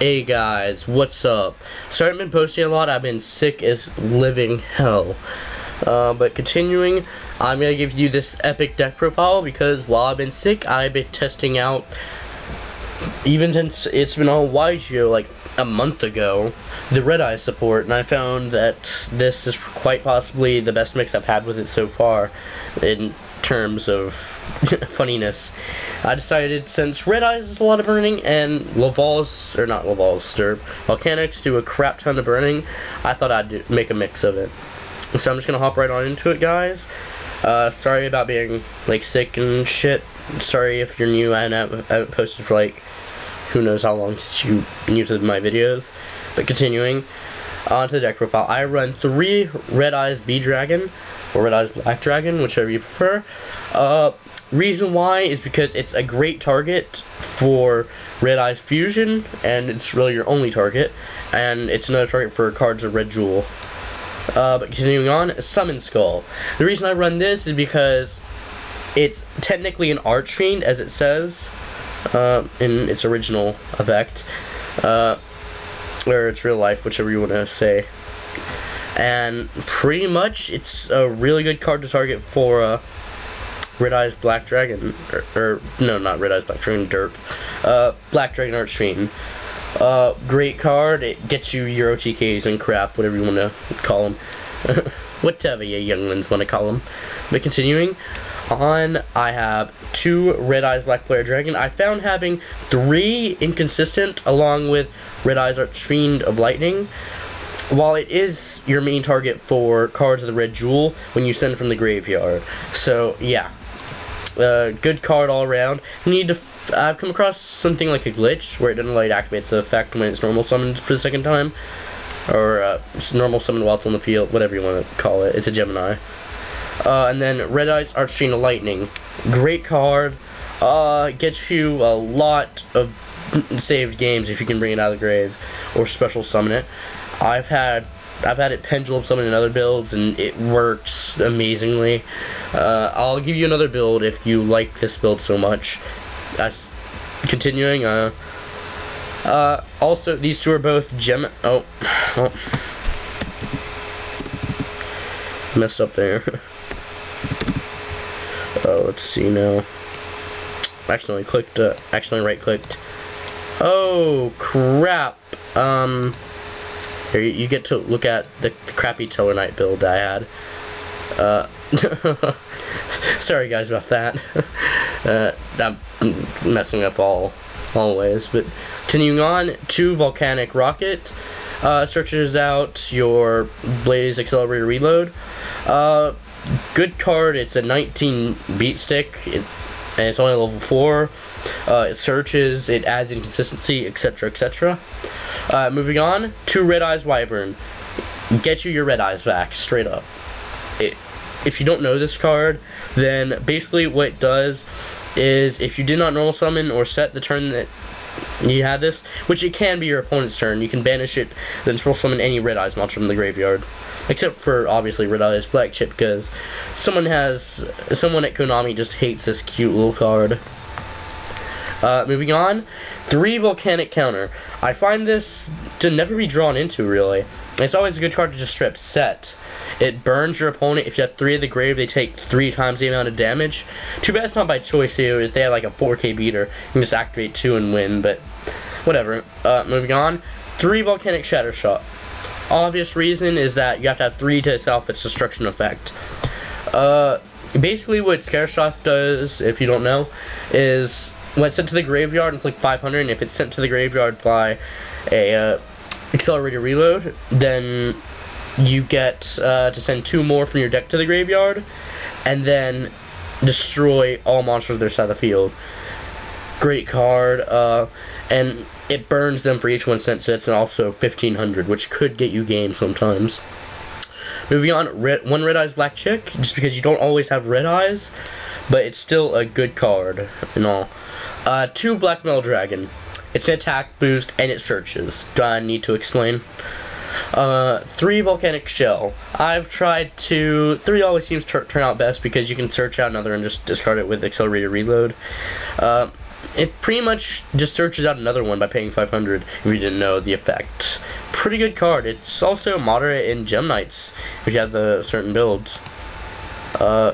Hey guys, what's up? Sorry I've been posting a lot. I've been sick as living hell. But continuing, I'm going to give you this epic deck profile because while I've been sick, I've been testing out, even since it's been on YGO like a month ago, the Red Eye support, and I found that this is quite possibly the best mix I've had with it so far in terms of funniness. I decided, since Red Eyes is a lot of burning and Volcanics do a crap ton of burning, I thought I'd make a mix of it. So I'm just gonna hop right on into it, guys. Sorry about being like sick and shit. Sorry if you're new. I haven't posted for like who knows how long since you new to my videos. But continuing on to the deck profile, I run 3 Red Eyes B Dragon or Red Eyes Black Dragon, whichever you prefer. Reason why is because it's a great target for Red Eyes Fusion, and it's really your only target, and it's another target for cards of Red Jewel. But continuing on, Summon Skull. The reason I run this is because it's technically an Archfiend, as it says in its original effect, or its real life, whichever you want to say. And pretty much, it's a really good card to target for Red Eyes Black Dragon, or no, not Red Eyes Black Dragon, derp. Black Dragon Archfiend. Great card. It gets you your OTKs and crap, whatever you want to call them. Whatever you younglings want to call them. But continuing on, I have 2 Red Eyes Black Flare Dragon. I found having 3 inconsistent along with Red Eyes Archfiend of Lightning, while it is your main target for cards of the Red Jewel when you send from the graveyard. So yeah, good card all around. You need to. I've come across something like a glitch where it doesn't like activate the effect when it's normal summoned for the second time, or normal summon while it's on the field, whatever you want to call it. It's a Gemini. And then Red Eyes Archfiend of Lightning, great card. Gets you a lot of saved games if you can bring it out of the grave or special summon it. I've had it pendulum summon in other builds, and it works amazingly. I'll give you another build if you like this build so much. Continuing, also these 2 are both messed up there. Let's see now. Accidentally right clicked. Oh crap. Here, you get to look at the crappy Teller Knight build I had. Sorry guys about that. I'm messing up always. But continuing on, 2 Volcanic Rocket. Searches out your Blaze Accelerator Reload. Good card. It's a 19 beat stick, and it's only level 4. It searches, it adds inconsistency, etc., etc. Moving on, 2 Red Eyes Wyvern. Get you your Red Eyes back, straight up. If you don't know this card, then basically what it does is, if you did not normal summon or set the turn that you had this, which it can be your opponent's turn, you can banish it, then normal summon any Red Eyes monster from the graveyard. Except for, obviously, Red Eyes Black Chip, because someone at Konami just hates this cute little card. Moving on, 3 Volcanic Counter. I find this to never be drawn into, really. It's always a good card to just strip set. It burns your opponent. If you have 3 of the grave, they take 3 times the amount of damage. Too bad it's not by choice here. If they have like a 4K beater, you can just activate 2 and win, but whatever. Moving on, 3 Volcanic Shatter Shot. Obvious reason is that you have to have 3 to self its destruction effect. Basically what Scare Shot does, if you don't know, is when it's sent to the graveyard, inflict 500, and if it's sent to the graveyard by a Accelerated Reload, then you get to send 2 more from your deck to the graveyard, and then destroy all monsters on their side of the field. Great card, and it burns them for each one sent, so it's also 1500, which could get you games sometimes. Moving on, 1 Red Eyes Black Chick, just because you don't always have Red Eyes, but it's still a good card and all. 2 Black Metal Dragon. It's an attack boost, and it searches. Do I need to explain? 3 Volcanic Shell. I've tried 2. 3 always seems to turn out best because you can search out another and just discard it with Accelerated Reload. it pretty much just searches out another one by paying 500 if you didn't know the effect. Pretty good card. It's also moderate in Gem Knights if you have the certain builds.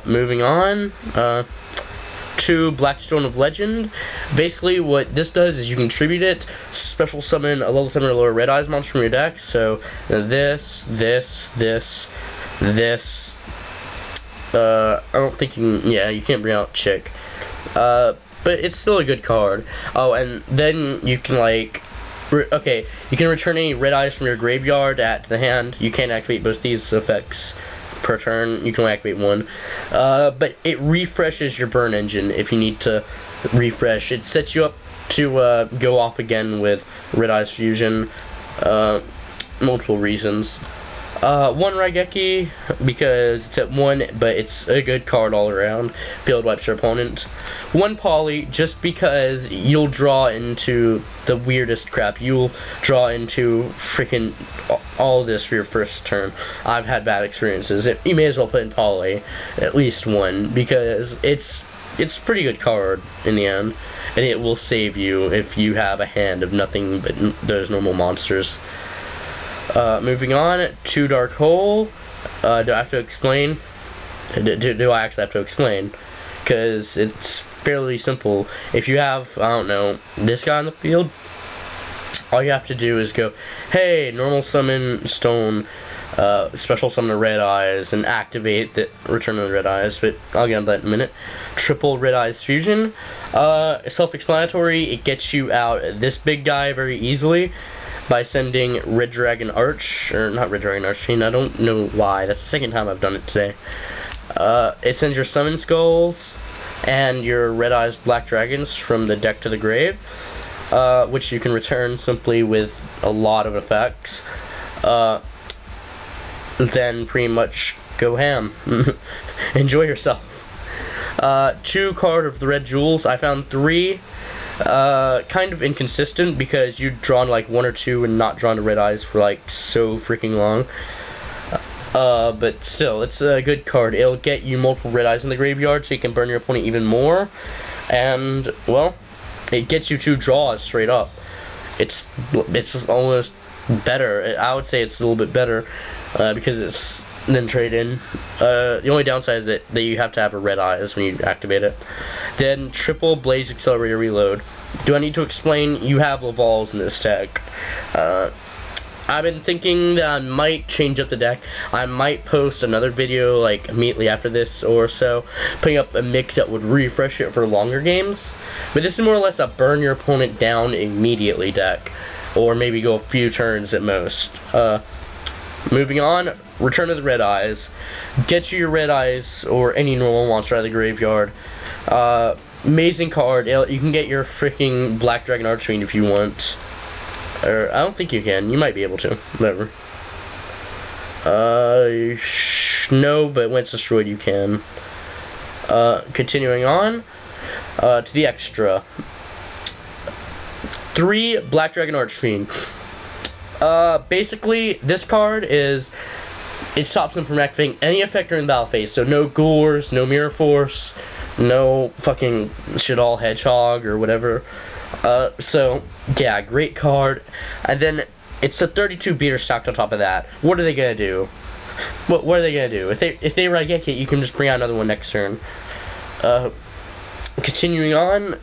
Moving on to Blackstone of Legend. Basically what this does is you can tribute it, special summon a level 7 or lower Red Eyes monster from your deck. So this. I don't think you can, you can't bring out Chick. But it's still a good card. Oh, and then you can like, okay, you can return any Red Eyes from your graveyard to the hand. You can't activate both these effects per turn. You can only activate one. But it refreshes your burn engine if you need to refresh. It sets you up to go off again with Red Eyes Fusion. Multiple reasons. One Raigeki, because it's at 1, but it's a good card all around. Field wipes your opponent. One Poly, just because you'll draw into the weirdest crap. You'll draw into freaking all this for your first turn. I've had bad experiences. You may as well put in Poly, at least one, because it's a pretty good card in the end, and it will save you if you have a hand of nothing but those normal monsters. Moving on to Dark Hole. Do I have to explain? Do I actually have to explain? Because it's fairly simple. If you have, I don't know, this guy on the field, all you have to do is go, hey, normal summon Stone, special summon the Red Eyes, and activate the return of the Red Eyes, but I'll get on that in a minute. Triple Red Eyes Fusion. Self-explanatory, it gets you out this big guy very easily by sending Red Dragon Arch, or not Red Dragon Arch, I don't know why, that's the second time I've done it today. It sends your Summon Skulls and your Red Eyes Black Dragons from the deck to the grave, which you can return simply with a lot of effects. Then pretty much go ham. Enjoy yourself. 2 card of the Red Jewels. I found 3 kind of inconsistent because you'd drawn like 1 or 2 and not drawn to Red Eyes for like so freaking long. But still, it's a good card. It'll get you multiple Red Eyes in the graveyard so you can burn your opponent even more. And, well, it gets you 2 draws straight up. It's almost better. I would say it's a little bit better because it's then trade in. The only downside is that you have to have a Red Eyes when you activate it. Then triple Blaze Accelerator Reload. Do I need to explain? You have Lavals in this deck. I've been thinking that I might change up the deck. I might post another video like immediately after this or so, putting up a mix that would refresh it for longer games. But this is more or less a burn your opponent down immediately deck, or maybe go a few turns at most. Moving on, Return of the Red Eyes. Get you your Red Eyes or any normal monster out of the graveyard. Amazing card. You can get your freaking Black Dragon Archfiend if you want. Or, I don't think you can. You might be able to. Whatever. No, but when it's destroyed, you can. Continuing on, to the extra. 3 Black Dragon Archfiend. Basically, this card it stops him from activating any effect during the battle phase. So no Gores, no Mirror Force, no fucking Shadal Hedgehog or whatever. So yeah, great card. And then it's a 32 beater stacked on top of that. What are they gonna do? What are they gonna do? If they Raigeki it, you can just bring out another one next turn. Continuing on,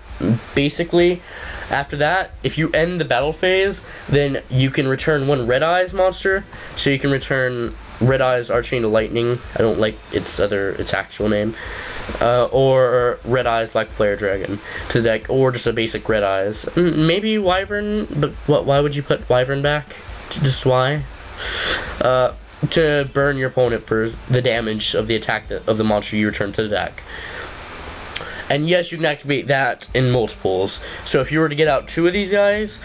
basically, after that, if you end the battle phase, then you can return 1 Red Eyes monster. So you can return Red Eyes Archfiend to Lightning. I don't like its actual name. Or Red Eyes Black Flare Dragon to the deck, or just a basic Red Eyes. Maybe Wyvern, but why would you put Wyvern back? Just why? To burn your opponent for the damage of the attack of the monster you return to the deck. And yes, you can activate that in multiples. So if you were to get out 2 of these guys,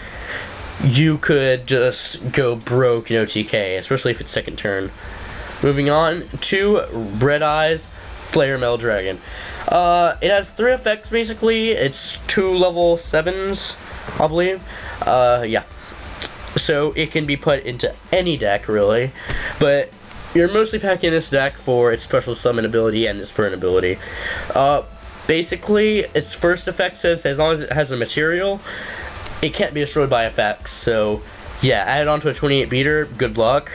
you could just go broke in OTK, especially if it's second turn. Moving on to Red Eyes Flare Metal Dragon. It has 3 effects basically. It's 2 level 7s, I believe. Yeah. So it can be put into any deck really, but you're mostly packing this deck for its special summon ability and its burn ability. Basically, its first effect says that as long as it has a material, it can't be destroyed by effects. So, yeah, add it onto a 28 beater. Good luck.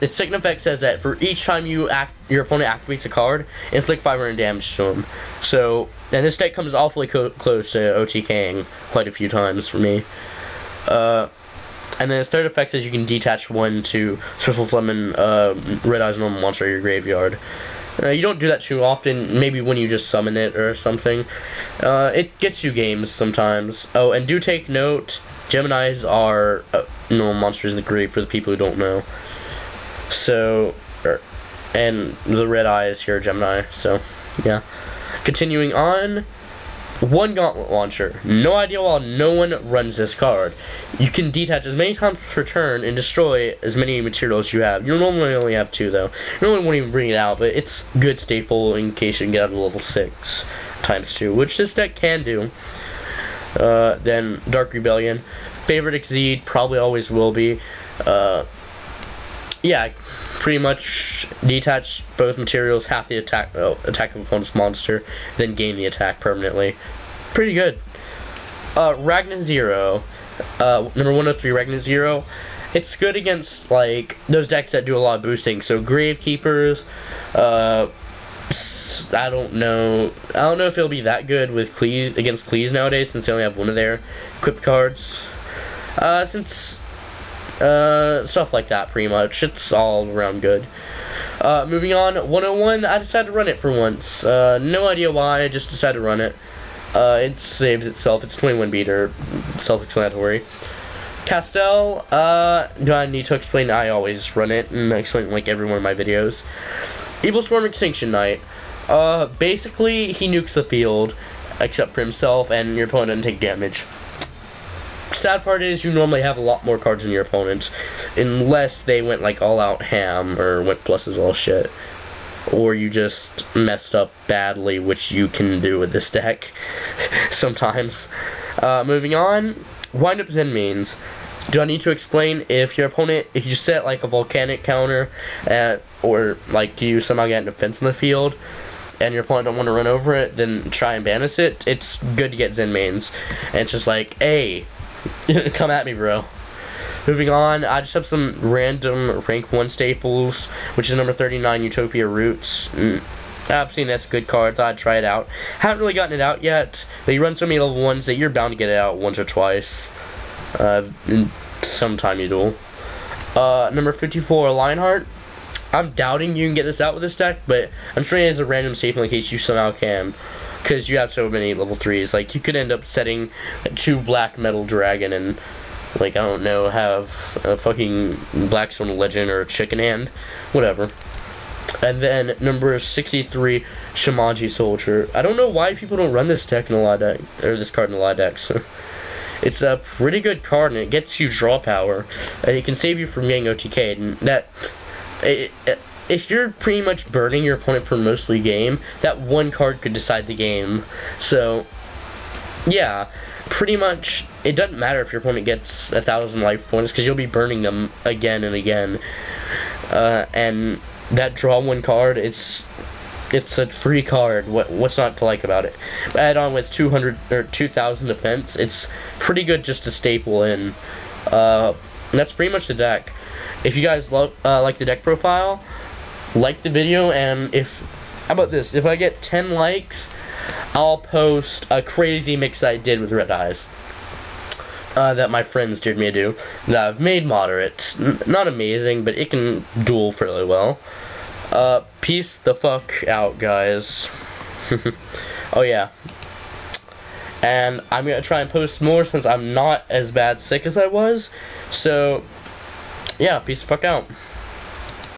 Its second effect says that for each time your opponent activates a card, inflict 500 damage to him. So, and this deck comes awfully close to OTKing quite a few times for me. And then its third effect says you can detach one to Swiftful Lemon, Red Eyes normal monster out of your graveyard. You don't do that too often, maybe when you just summon it or something. It gets you games sometimes. Oh, and do take note, Geminis are normal monsters in the grave for the people who don't know. So, and the Red Eyes here are Gemini, so, yeah. Continuing on, one Gauntlet Launcher. No idea why no one runs this card. You can detach as many times per turn and destroy as many materials you have. You normally only have 2 though. You normally won't even bring it out, but it's good staple in case you can get out to level 6 times 2, which this deck can do. Then Dark Rebellion. Favorite Exceed, probably always will be. Yeah, pretty much detach both materials, half the attack of opponent's monster, then gain the attack permanently. Pretty good. Ragna Zero, number 103, Ragna Zero. It's good against like those decks that do a lot of boosting. So Gravekeepers. I don't know if it'll be that good with against Cleese nowadays, since they only have one of their equipped cards. Stuff like that, pretty much. It's all around good. Moving on, 101, I decided to run it for once. No idea why, I just decided to run it. It saves itself. It's 21 beater, self-explanatory. Castell, do I need to explain? I always run it, and I explain it in like every one of my videos. Evil Storm Extinction Knight. Basically, he nukes the field, except for himself, and your opponent doesn't take damage. Sad part is you normally have a lot more cards than your opponent, unless they went like all out ham or went pluses all shit, or you just messed up badly, which you can do with this deck sometimes. Moving on, Wind Up Zen Means. Do I need to explain? If your opponent, if you set like a volcanic counter, or like you somehow get a defense in the field, and your opponent don't want to run over it, then try and banish it. It's good to get Zen Mains, and it's just like, hey, come at me, bro. Moving on, I just have some random rank 1 staples, which is number 39, Utopia Roots. I've seen that's a good card, thought I'd try it out. Haven't really gotten it out yet, but you run so many level 1s that you're bound to get it out once or twice. Sometime you duel. Number 54, Lionheart. I'm doubting you can get this out with this deck, but I'm sure it is a random staple in case you somehow can. Because you have so many level 3s. Like, you could end up setting a 2 Black Metal Dragon and, like, I don't know, have a fucking Blackstone Legend or a Chicken Hand. Whatever. And then, number 63, Shimaji Soldier. I don't know why people don't run this deck in a lot of decks, or this card in a lot of decks. It's a pretty good card, and it gets you draw power. And it can save you from getting OTK'd, and that... if you're pretty much burning your opponent for mostly game, that one card could decide the game. So, yeah, pretty much, it doesn't matter if your opponent gets 1,000 life points, because you'll be burning them again and again. And that draw one card, it's a free card. What's not to like about it? Add on with 200 or 2,000 defense. It's pretty good just to staple in. That's pretty much the deck. If you guys love like the deck profile, like the video, and how about this? If I get 10 likes, I'll post a crazy mix I did with Red Eyes. That my friends dared me to do. That I've made moderate. Not amazing, but it can duel fairly well. Peace the fuck out, guys. Oh yeah. And I'm gonna try and post more since I'm not as bad sick as I was. So, yeah, peace the fuck out.